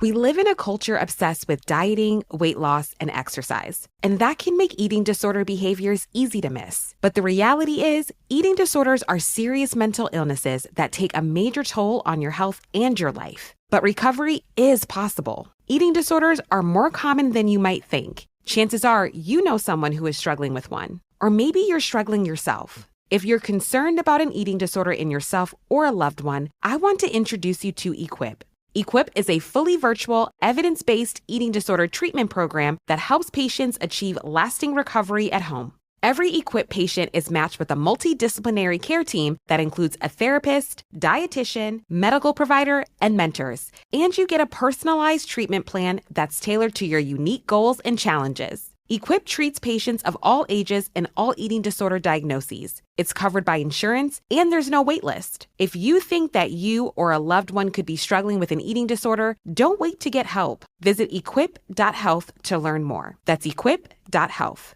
We live in a culture obsessed with dieting, weight loss, and exercise, and that can make eating disorder behaviors easy to miss. But the reality is, eating disorders are serious mental illnesses that take a major toll on your health and your life. But recovery is possible. Eating disorders are more common than you might think. Chances are you know someone who is struggling with one, or maybe you're struggling yourself. If you're concerned about an eating disorder in yourself or a loved one, I want to introduce you to Equip. Equip is a fully virtual, evidence-based eating disorder treatment program that helps patients achieve lasting recovery at home. Every Equip patient is matched with a multidisciplinary care team that includes a therapist, dietitian, medical provider, and mentors. And you get a personalized treatment plan that's tailored to your unique goals and challenges. Equip treats patients of all ages and all eating disorder diagnoses. It's covered by insurance, and there's no wait list. If you think that you or a loved one could be struggling with an eating disorder, don't wait to get help. Visit equip.health to learn more. That's equip.health.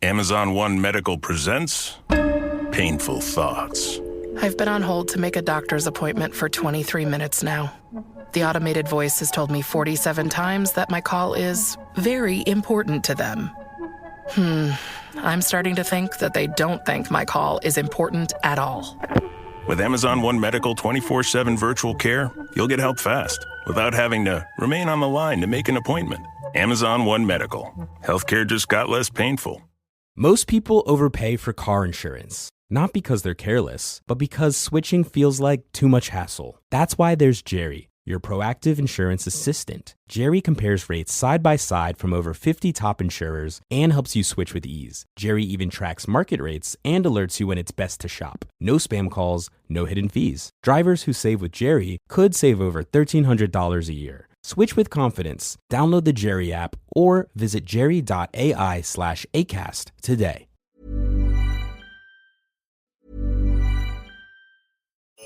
Amazon One Medical presents Painful Thoughts. I've been on hold to make a doctor's appointment for 23 minutes now. The automated voice has told me 47 times that my call is very important to them. I'm starting to think that they don't think my call is important at all. With Amazon One Medical 24/7 virtual care, you'll get help fast without having to remain on the line to make an appointment. Amazon One Medical. Healthcare just got less painful. Most people overpay for car insurance, not because they're careless, but because switching feels like too much hassle. That's why there's Jerry, your proactive insurance assistant. Jerry compares rates side by side from over 50 top insurers and helps you switch with ease. Jerry even tracks market rates and alerts you when it's best to shop. No spam calls, no hidden fees. Drivers who save with Jerry could save over $1,300 a year. Switch with confidence. Download the Jerry app or visit jerry.ai/ACAST today.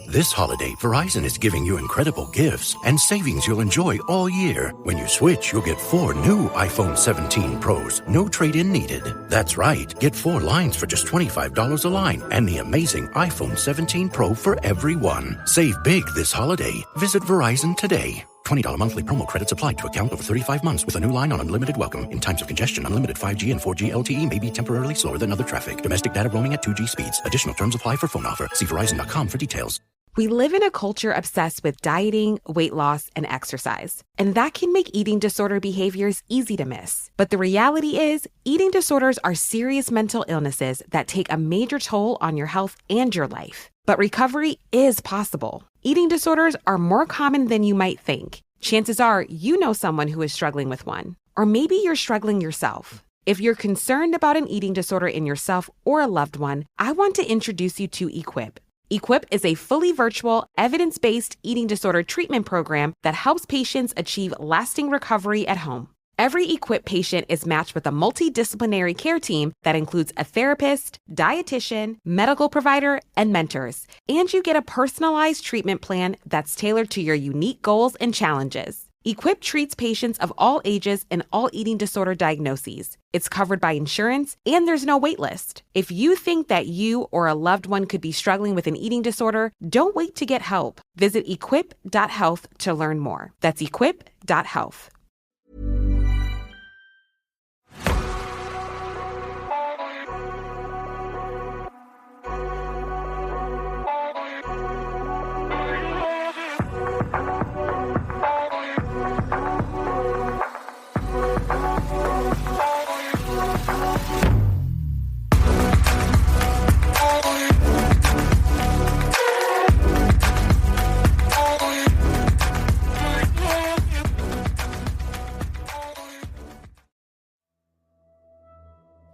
This holiday, Verizon is giving you incredible gifts and savings you'll enjoy all year. When you switch, you'll get 4 new iPhone 17 Pros. No trade-in needed. That's right. Get 4 lines for just $25 a line and the amazing iPhone 17 Pro for everyone. Save big this holiday. Visit Verizon today. $20 monthly promo credits applied to account over 35 months with a new line on unlimited welcome. In times of congestion, unlimited 5G and 4G LTE may be temporarily slower than other traffic. Domestic data roaming at 2G speeds. Additional terms apply for phone offer. See Verizon.com for details. We live in a culture obsessed with dieting, weight loss, and exercise, and that can make eating disorder behaviors easy to miss. But the reality is, eating disorders are serious mental illnesses that take a major toll on your health and your life. But recovery is possible. Eating disorders are more common than you might think. Chances are you know someone who is struggling with one, or maybe you're struggling yourself. If you're concerned about an eating disorder in yourself or a loved one, I want to introduce you to Equip. Equip is a fully virtual, evidence-based eating disorder treatment program that helps patients achieve lasting recovery at home. Every Equip patient is matched with a multidisciplinary care team that includes a therapist, dietitian, medical provider, and mentors. And you get a personalized treatment plan that's tailored to your unique goals and challenges. Equip treats patients of all ages and all eating disorder diagnoses. It's covered by insurance, and there's no wait list. If you think that you or a loved one could be struggling with an eating disorder, don't wait to get help. Visit equip.health to learn more. That's equip.health.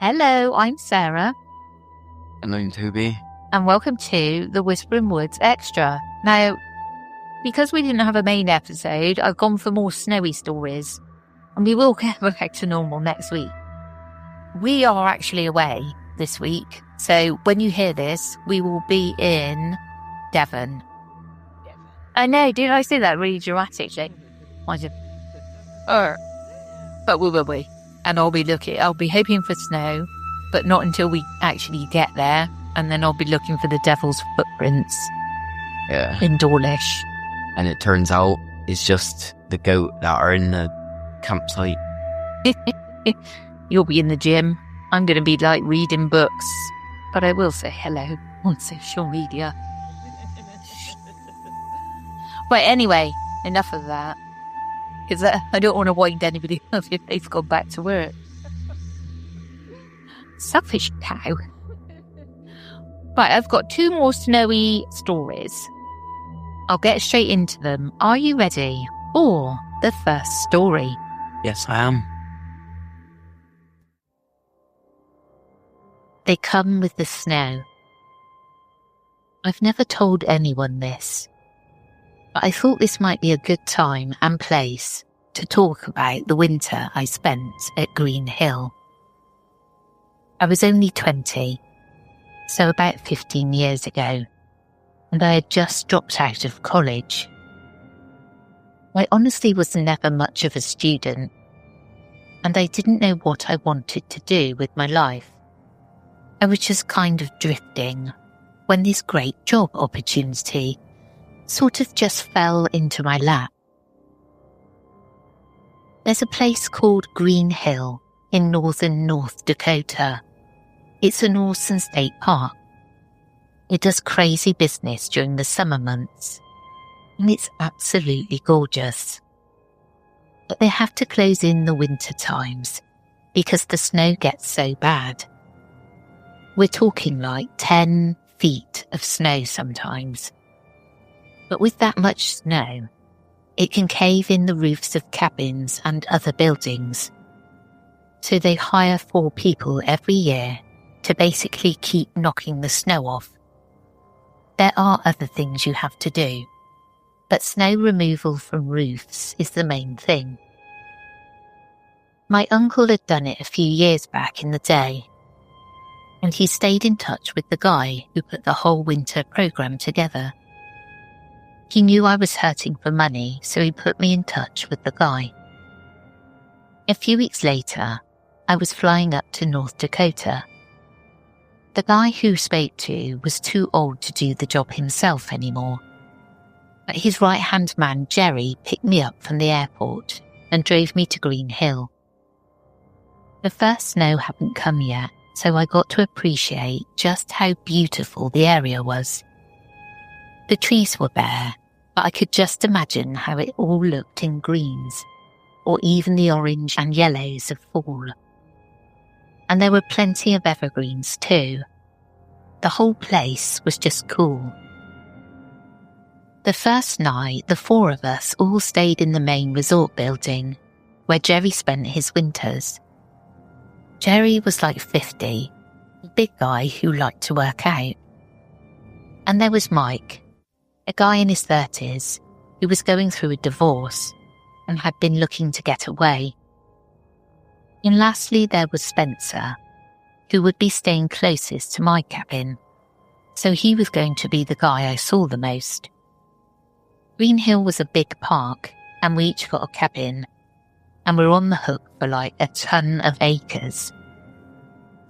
Hello, I'm Sarah. And I'm Toby. And welcome to the Whispering Woods Extra. Now, because we didn't have a main episode, I've gone for more snowy stories. And we will get back to normal next week. We are actually away this week. So when you hear this, we will be in Devon. I know, did I say that really dramatically? I did. But we will be. And I'll be hoping for snow, but not until we actually get there. And then I'll be looking for the devil's footprints. Yeah. In Dawlish. And it turns out it's just the goat that are in the campsite. You'll be in the gym. I'm going to be like reading books. But I will say hello on social media. Right, anyway, enough of that. Because I don't want to wind anybody up if they've gone back to work. Selfish cow. Right, I've got 2 more snowy stories. I'll get straight into them. Are you ready for the first story? Yes, I am. They come with the snow. I've never told anyone this, but I thought this might be a good time and place to talk about the winter I spent at Green Hill. I was only 20, so about 15 years ago, and I had just dropped out of college. I honestly was never much of a student, and I didn't know what I wanted to do with my life. I was just kind of drifting when this great job opportunity sort of just fell into my lap. There's a place called Green Hill in northern North Dakota. It's an awesome state park. It does crazy business during the summer months, and it's absolutely gorgeous. But they have to close in the winter times because the snow gets so bad. We're talking like 10 feet of snow sometimes. But with that much snow, it can cave in the roofs of cabins and other buildings. So they hire 4 people every year to basically keep knocking the snow off. There are other things you have to do, but snow removal from roofs is the main thing. My uncle had done it a few years back in the day, and he stayed in touch with the guy who put the whole winter program together. He knew I was hurting for money, so he put me in touch with the guy. A few weeks later, I was flying up to North Dakota. The guy who spoke to was too old to do the job himself anymore, but his right-hand man Jerry picked me up from the airport and drove me to Green Hill. The first snow hadn't come yet, so I got to appreciate just how beautiful the area was. The trees were bare, but I could just imagine how it all looked in greens, or even the orange and yellows of fall. And there were plenty of evergreens too. The whole place was just cool. The first night, the 4 of us all stayed in the main resort building, where Jerry spent his winters. Jerry was like 50, a big guy who liked to work out. And there was Mike, a guy in his 30s who was going through a divorce and had been looking to get away. And lastly, there was Spencer, who would be staying closest to my cabin, so he was going to be the guy I saw the most. Green Hill was a big park, and we each got a cabin, and we're on the hook for like a ton of acres.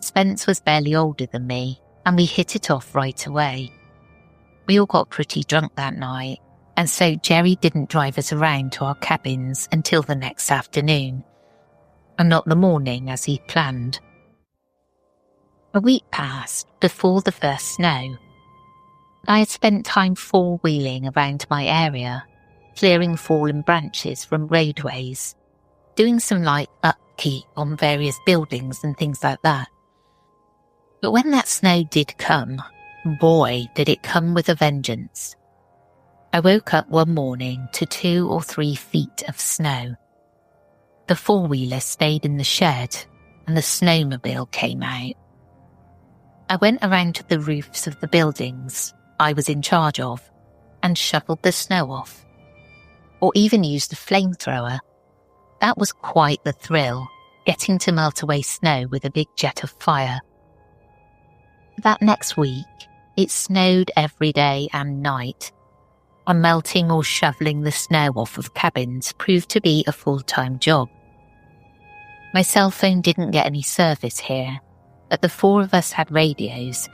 Spence was barely older than me, and we hit it off right away. We all got pretty drunk that night, and so Jerry didn't drive us around to our cabins until the next afternoon, and not the morning as he'd planned. A week passed before the first snow. I had spent time four-wheeling around my area, clearing fallen branches from roadways, doing some light upkeep on various buildings and things like that. But when that snow did come, boy, did it come with a vengeance. I woke up one morning to 2 or 3 feet of snow. The four-wheeler stayed in the shed and the snowmobile came out. I went around to the roofs of the buildings I was in charge of and shoveled the snow off, or even used a flamethrower. That was quite the thrill, getting to melt away snow with a big jet of fire. That next week, it snowed every day and night, and melting or shoveling the snow off of cabins proved to be a full-time job. My cell phone didn't get any service here, but the 4 of us had radios,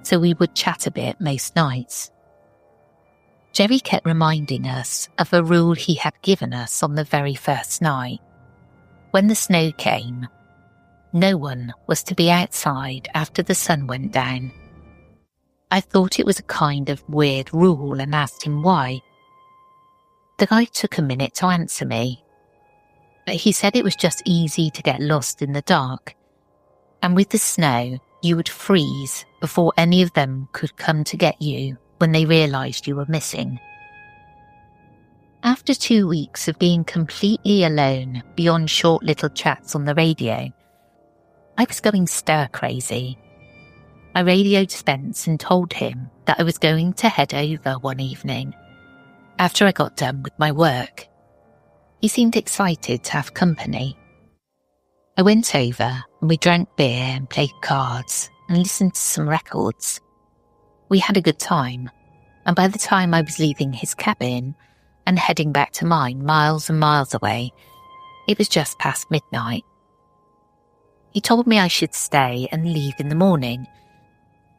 so we would chat a bit most nights. Jerry kept reminding us of a rule he had given us on the very first night. When the snow came, no one was to be outside after the sun went down. I thought it was a kind of weird rule and asked him why. The guy took a minute to answer me, but he said it was just easy to get lost in the dark, and with the snow, you would freeze before any of them could come to get you when they realised you were missing. After 2 weeks of being completely alone beyond short little chats on the radio, I was going stir crazy. I radioed Spence and told him that I was going to head over one evening after I got done with my work. He seemed excited to have company. I went over and we drank beer and played cards and listened to some records. We had a good time, and by the time I was leaving his cabin and heading back to mine miles and miles away, it was just past midnight. He told me I should stay and leave in the morning,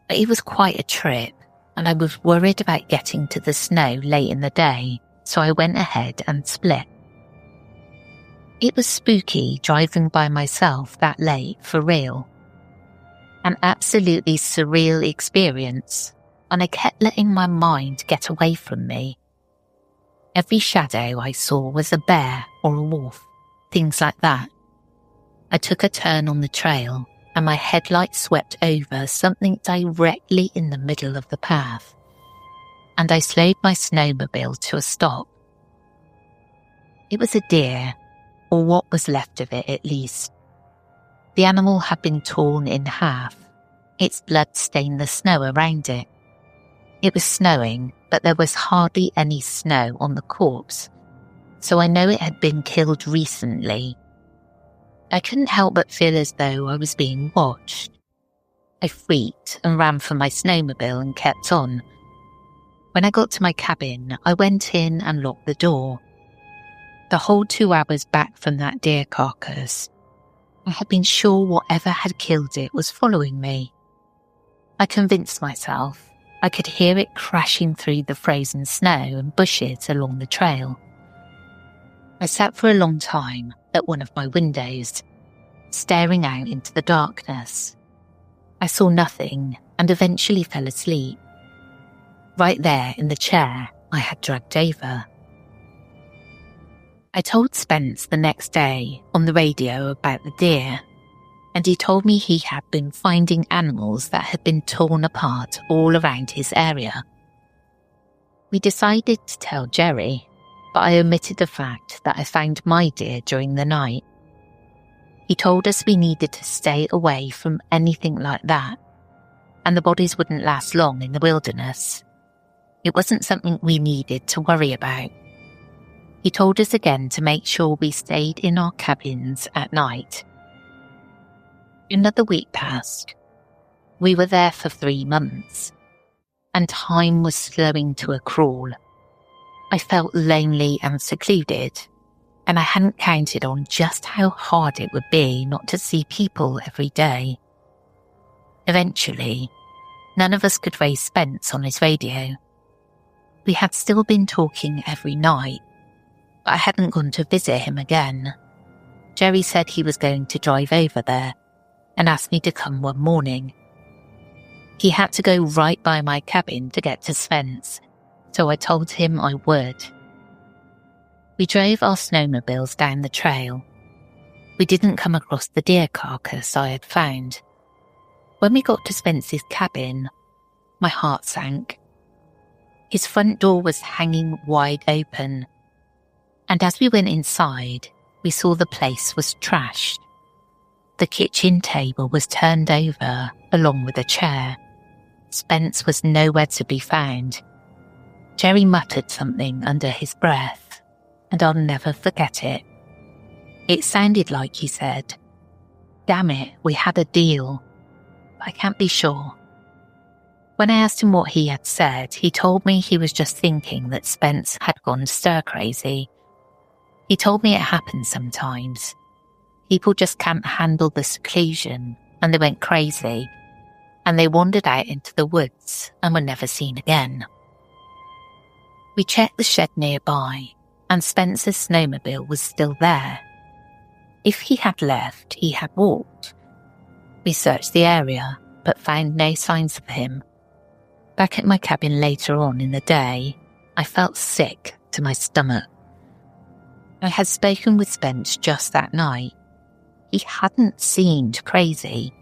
but it was quite a trip, and I was worried about getting to the snow late in the day, so I went ahead and split. It was spooky driving by myself that late for real. An absolutely surreal experience, and I kept letting my mind get away from me. Every shadow I saw was a bear or a wolf, things like that. I took a turn on the trail, and my headlight swept over something directly in the middle of the path, and I slowed my snowmobile to a stop. It was a deer, or what was left of it at least. The animal had been torn in half. Its blood stained the snow around it. It was snowing, but there was hardly any snow on the corpse, so I know it had been killed recently. I couldn't help but feel as though I was being watched. I freaked and ran for my snowmobile and kept on. When I got to my cabin, I went in and locked the door. The whole 2 hours back from that deer carcass, I had been sure whatever had killed it was following me. I convinced myself I could hear it crashing through the frozen snow and bushes along the trail. I sat for a long time at one of my windows, staring out into the darkness. I saw nothing and eventually fell asleep. Right there in the chair I had dragged over. I told Spence the next day on the radio about the deer, and he told me he had been finding animals that had been torn apart all around his area. We decided to tell Jerry, but I omitted the fact that I found my deer during the night. He told us we needed to stay away from anything like that, and the bodies wouldn't last long in the wilderness. It wasn't something we needed to worry about. He told us again to make sure we stayed in our cabins at night. Another week passed. We were there for 3 months, and time was slowing to a crawl. I felt lonely and secluded, and I hadn't counted on just how hard it would be not to see people every day. Eventually, none of us could raise Spence on his radio. We had still been talking every night, but I hadn't gone to visit him again. Jerry said he was going to drive over there and asked me to come one morning. He had to go right by my cabin to get to Spence, so I told him I would. We drove our snowmobiles down the trail. We didn't come across the deer carcass I had found. When we got to Spence's cabin, my heart sank. His front door was hanging wide open, and as we went inside, we saw the place was trashed. The kitchen table was turned over along with a chair. Spence was nowhere to be found. Jerry muttered something under his breath, and I'll never forget it. It sounded like he said, "Damn it, we had a deal." I can't be sure. When I asked him what he had said, he told me he was just thinking that Spence had gone stir-crazy. He told me it happens sometimes. People just can't handle the seclusion, and they went crazy, and they wandered out into the woods and were never seen again. We checked the shed nearby, and Spencer's snowmobile was still there. If he had left, he had walked. We searched the area, but found no signs of him. Back at my cabin later on in the day, I felt sick to my stomach. I had spoken with Spence just that night. He hadn't seemed crazy.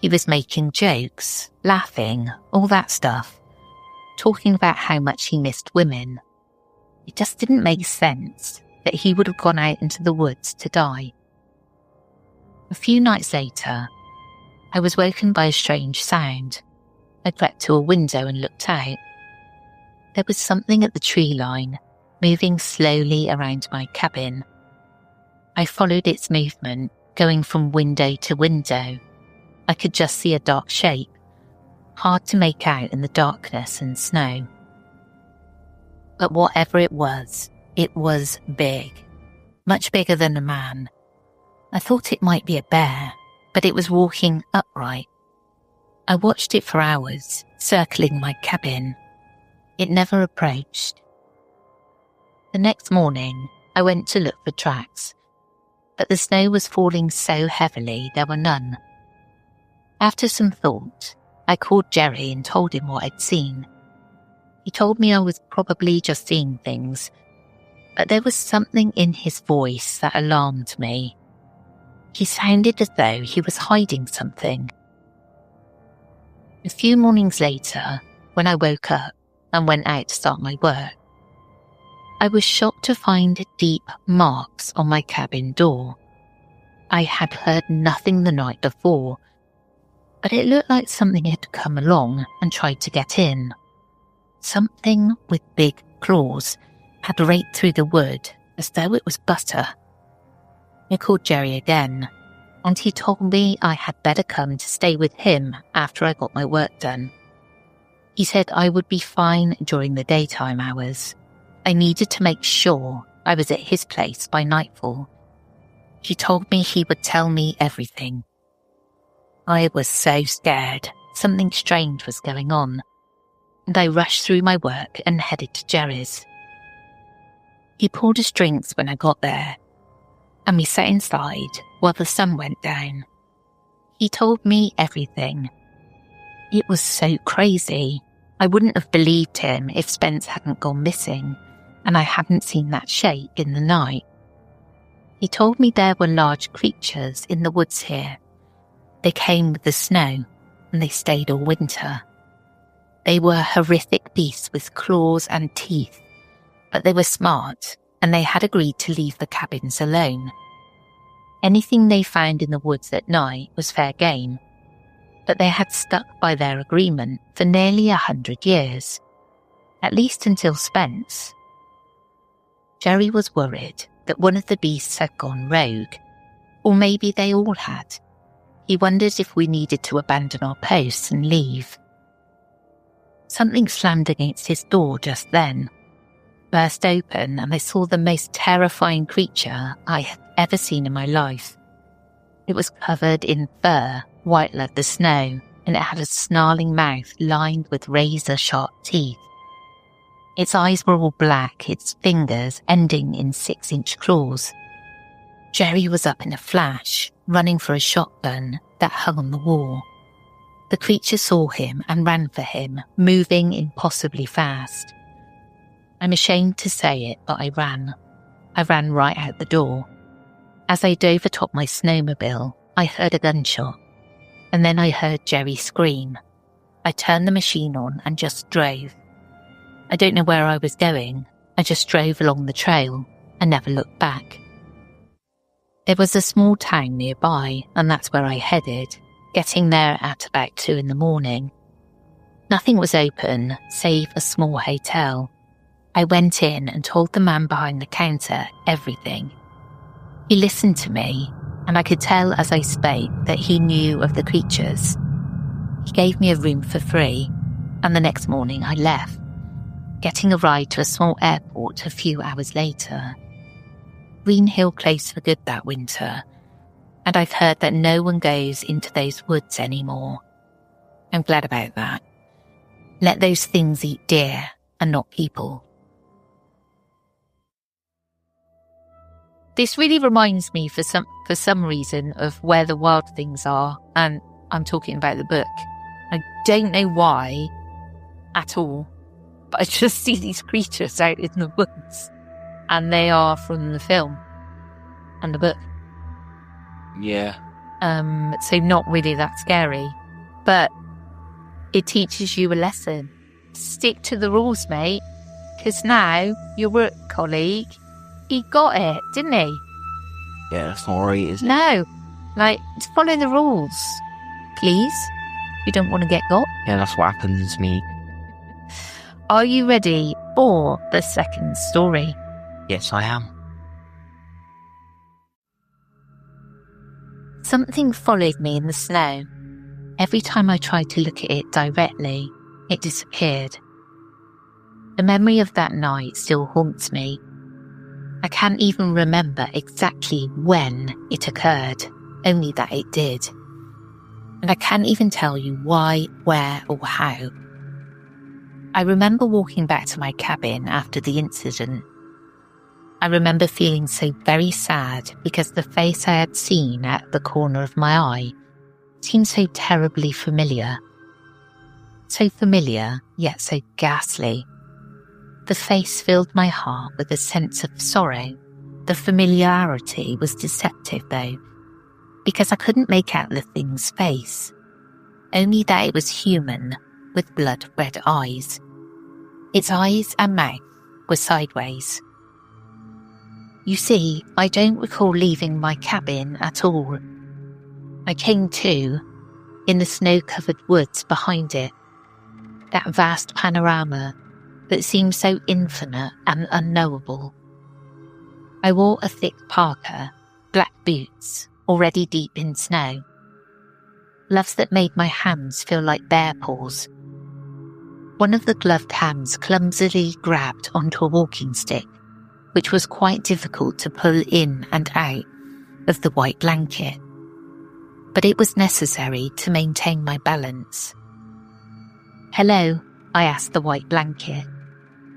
He was making jokes, laughing, all that stuff, talking about how much he missed women. It just didn't make sense that he would have gone out into the woods to die. A few nights later, I was woken by a strange sound. I crept to a window and looked out. There was something at the tree line, moving slowly around my cabin. I followed its movement, going from window to window. I could just see a dark shape, hard to make out in the darkness and snow. But whatever it was big, much bigger than a man. I thought it might be a bear, but it was walking upright. I watched it for hours, circling my cabin. It never approached. The next morning, I went to look for tracks, but the snow was falling so heavily there were none. After some thought, I called Jerry and told him what I'd seen. He told me I was probably just seeing things, but there was something in his voice that alarmed me. He sounded as though he was hiding something. A few mornings later, when I woke up and went out to start my work, I was shocked to find deep marks on my cabin door. I had heard nothing the night before, but it looked like something had come along and tried to get in. Something with big claws had raked through the wood as though it was butter. I called Jerry again, and he told me I had better come to stay with him after I got my work done. He said I would be fine during the daytime hours. I needed to make sure I was at his place by nightfall. He told me he would tell me everything. I was so scared. Something strange was going on, and I rushed through my work and headed to Jerry's. He poured us drinks when I got there, and we sat inside while the sun went down. He told me everything. It was so crazy. I wouldn't have believed him if Spence hadn't gone missing, and I hadn't seen that shape in the night. He told me there were large creatures in the woods here. They came with the snow, and they stayed all winter. They were horrific beasts with claws and teeth, but they were smart, and they had agreed to leave the cabins alone. Anything they found in the woods at night was fair game, but they had stuck by their agreement for nearly 100 years, at least until Spence. Jerry was worried that one of the beasts had gone rogue, or maybe they all had. He wondered if we needed to abandon our posts and leave. Something slammed against his door just then, burst open, and I saw the most terrifying creature I had ever seen in my life. It was covered in fur, white like the snow, and it had a snarling mouth lined with razor-sharp teeth. Its eyes were all black, its fingers ending in 6-inch claws. Jerry was up in a flash, running for a shotgun that hung on the wall. The creature saw him and ran for him, moving impossibly fast. I'm ashamed to say it, but I ran. I ran right out the door. As I dove atop my snowmobile, I heard a gunshot, and then I heard Jerry scream. I turned the machine on and just drove. I don't know where I was going. I just drove along the trail and never looked back. There was a small town nearby, and that's where I headed, getting there at about 2 a.m. Nothing was open, save a small hotel. I went in and told the man behind the counter everything. He listened to me, and I could tell as I spoke that he knew of the creatures. He gave me a room for free, and the next morning I left, getting a ride to a small airport a few hours later. Green Hill closed for good that winter, and I've heard that no one goes into those woods anymore. I'm glad about that. Let those things eat deer and not people. This really reminds me for some reason of Where the Wild Things Are, and I'm talking about the book. I don't know why at all, but I just see these creatures out in the woods, and they are from the film and the book. Yeah. So not really that scary, but it teaches you a lesson. Stick to the rules, mate, because now your work colleague, he got it, didn't he? Yeah, that's not right, is it? No, just follow the rules, please. You don't want to get got. Yeah, that's what happens to me. Are you ready for the second story? Yes, I am. Something followed me in the snow. Every time I tried to look at it directly, it disappeared. The memory of that night still haunts me. I can't even remember exactly when it occurred, only that it did. And I can't even tell you why, where, or how. I remember walking back to my cabin after the incident. I remember feeling so very sad because the face I had seen at the corner of my eye seemed so terribly familiar. So familiar, yet so ghastly. The face filled my heart with a sense of sorrow. The familiarity was deceptive, though, because I couldn't make out the thing's face, only that it was human with blood-red eyes. Its eyes and mouth were sideways. You see, I don't recall leaving my cabin at all. I came to in the snow-covered woods behind it, that vast panorama that seemed so infinite and unknowable. I wore a thick parka, black boots, already deep in snow, gloves that made my hands feel like bear paws. One of the gloved hands clumsily grabbed onto a walking stick, which was quite difficult to pull in and out of the white blanket. But it was necessary to maintain my balance. "Hello," I asked the white blanket,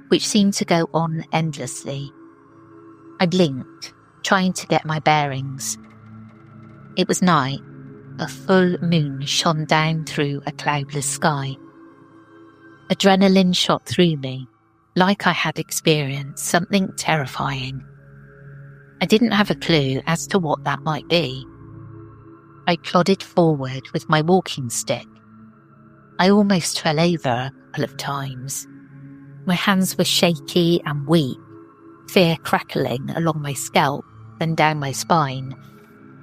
which seemed to go on endlessly. I blinked, trying to get my bearings. It was night. A full moon shone down through a cloudless sky. Adrenaline shot through me, like I had experienced something terrifying. I didn't have a clue as to what that might be. I plodded forward with my walking stick. I almost fell over a couple of times. My hands were shaky and weak, fear crackling along my scalp, then down my spine,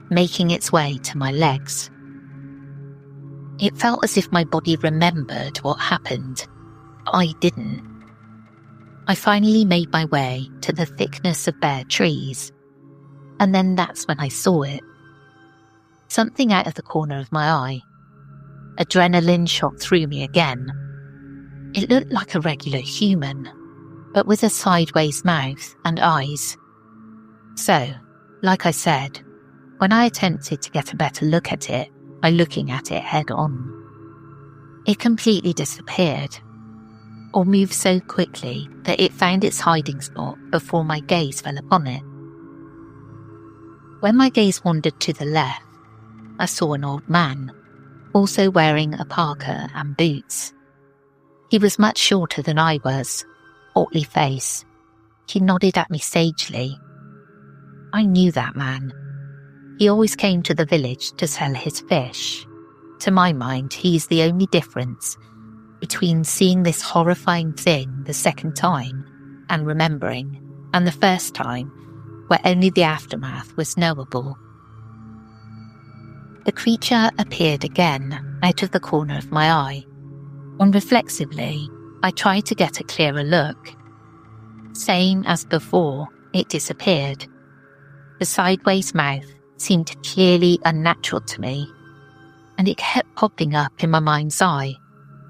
making its way to my legs. It felt as if my body remembered what happened. I didn't. I finally made my way to the thickness of bare trees, and then that's when I saw it. Something out of the corner of my eye. Adrenaline shot through me again. It looked like a regular human, but with a sideways mouth and eyes. So, like I said, when I attempted to get a better look at it by looking at it head on, it completely disappeared, or moved so quickly that it found its hiding spot before my gaze fell upon it. When my gaze wandered to the left, I saw an old man, also wearing a parka and boots. He was much shorter than I was, portly face. He nodded at me sagely. I knew that man. He always came to the village to sell his fish. To my mind, he's the only difference between seeing this horrifying thing the second time and remembering, and the first time, where only the aftermath was knowable. The creature appeared again out of the corner of my eye. Unreflexively, I tried to get a clearer look. Same as before, it disappeared. The sideways mouth seemed clearly unnatural to me, and it kept popping up in my mind's eye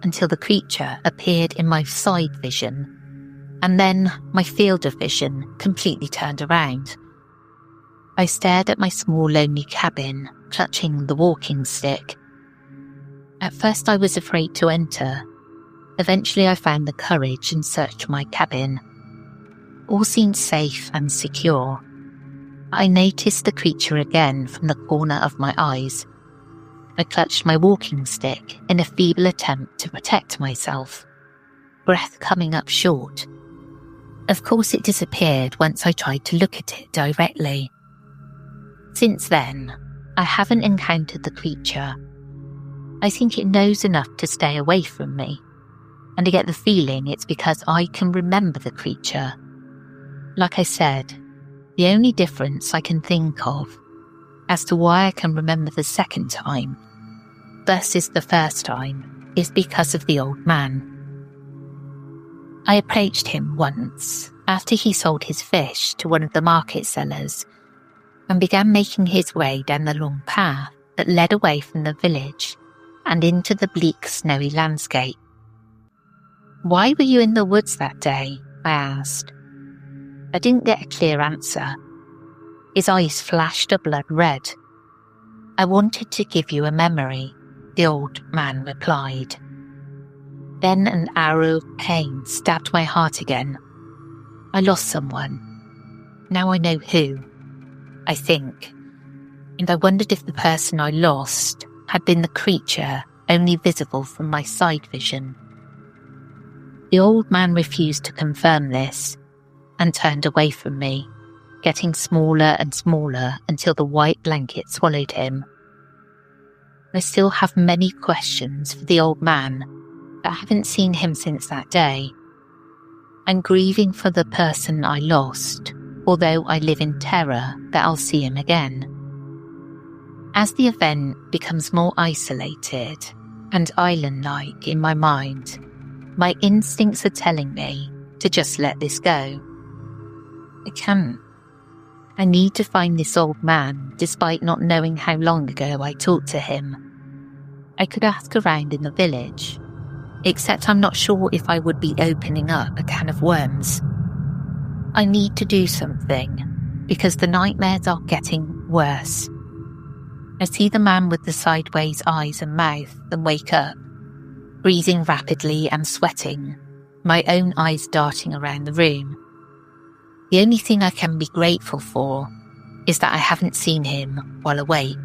until the creature appeared in my side vision, and then my field of vision completely turned around. I stared at my small lonely cabin, clutching the walking stick. At first I was afraid to enter. Eventually I found the courage and searched my cabin. All seemed safe and secure. I noticed the creature again from the corner of my eyes. I clutched my walking stick in a feeble attempt to protect myself, breath coming up short. Of course, it disappeared once I tried to look at it directly. Since then, I haven't encountered the creature. I think it knows enough to stay away from me, and I get the feeling it's because I can remember the creature. Like I said, the only difference I can think of as to why I can remember the second time versus the first time is because of the old man. I approached him once after he sold his fish to one of the market sellers and began making his way down the long path that led away from the village and into the bleak, snowy landscape. "Why were you in the woods that day?" I asked. I didn't get a clear answer. His eyes flashed a blood red. "I wanted to give you a memory," the old man replied. Then an arrow of pain stabbed my heart again. I lost someone. Now I know who, I think. And I wondered if the person I lost had been the creature only visible from my side vision. The old man refused to confirm this and turned away from me, getting smaller and smaller until the white blanket swallowed him. I still have many questions for the old man, but I haven't seen him since that day. I'm grieving for the person I lost, although I live in terror that I'll see him again. As the event becomes more isolated and island-like in my mind, my instincts are telling me to just let this go. I can't. I need to find this old man, despite not knowing how long ago I talked to him. I could ask around in the village, except I'm not sure if I would be opening up a can of worms. I need to do something, because the nightmares are getting worse. I see the man with the sideways eyes and mouth and wake up, breathing rapidly and sweating, my own eyes darting around the room. The only thing I can be grateful for is that I haven't seen him while awake.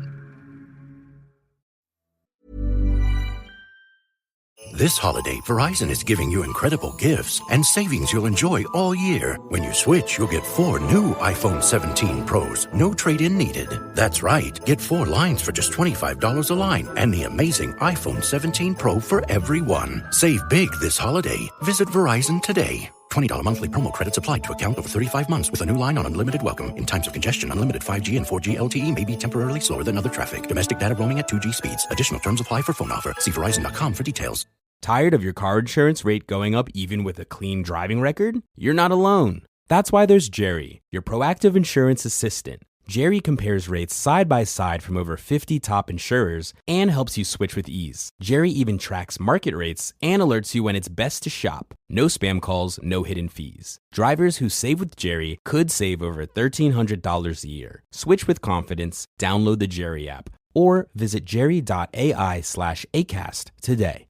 This holiday, Verizon is giving you incredible gifts and savings you'll enjoy all year. When you switch, you'll get 4 new iPhone 17 Pros, no trade-in needed. That's right, get 4 lines for just $25 a line and the amazing iPhone 17 Pro for everyone. Save big this holiday. Visit Verizon today. $20 monthly promo credits applied to account over 35 months with a new line on unlimited welcome. In times of congestion, unlimited 5G and 4G LTE may be temporarily slower than other traffic. Domestic data roaming at 2G speeds. Additional terms apply for phone offer. See Verizon.com for details. Tired of your car insurance rate going up even with a clean driving record? You're not alone. That's why there's Jerry, your proactive insurance assistant. Jerry compares rates side by side from over 50 top insurers and helps you switch with ease. Jerry even tracks market rates and alerts you when it's best to shop. No spam calls, no hidden fees. Drivers who save with Jerry could save over $1,300 a year. Switch with confidence, download the Jerry app, or visit jerry.ai/ACAST today.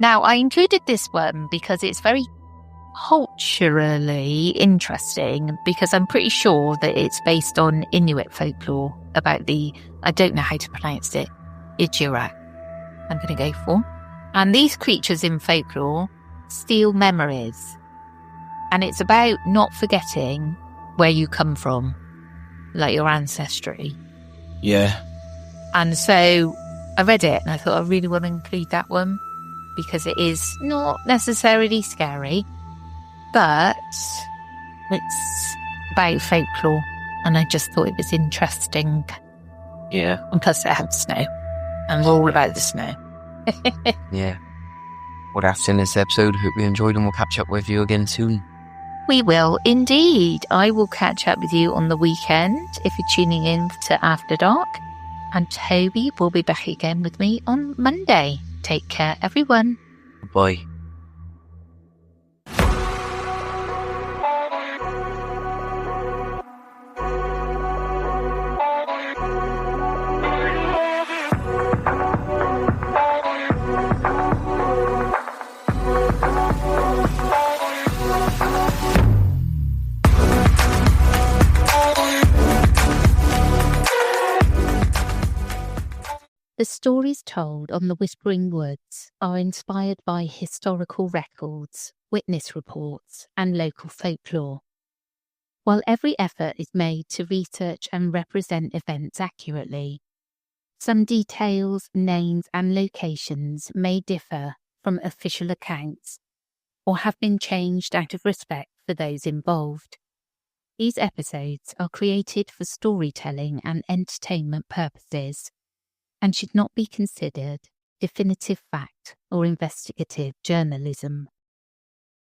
Now, I included this one because it's very culturally interesting, because I'm pretty sure that it's based on Inuit folklore about I don't know how to pronounce it, Ijurak, I'm going to go for. And these creatures in folklore steal memories. And it's about not forgetting where you come from, like your ancestry. Yeah. And so I read it and I thought I really want to include that one, because it is not necessarily scary, but it's about folklore, and I just thought it was interesting. Yeah. And plus it had snow, and we're all about the snow. Yeah. Well, that's in this episode. Hope you enjoyed, and we'll catch up with you again soon. We will indeed. I will catch up with you on the weekend if you're tuning in to After Dark, and Toby will be back again with me on Monday. Take care, everyone. Bye. The stories told on the Whispering Woods are inspired by historical records, witness reports, and local folklore. While every effort is made to research and represent events accurately, some details, names, and locations may differ from official accounts or have been changed out of respect for those involved. These episodes are created for storytelling and entertainment purposes and should not be considered definitive fact or investigative journalism.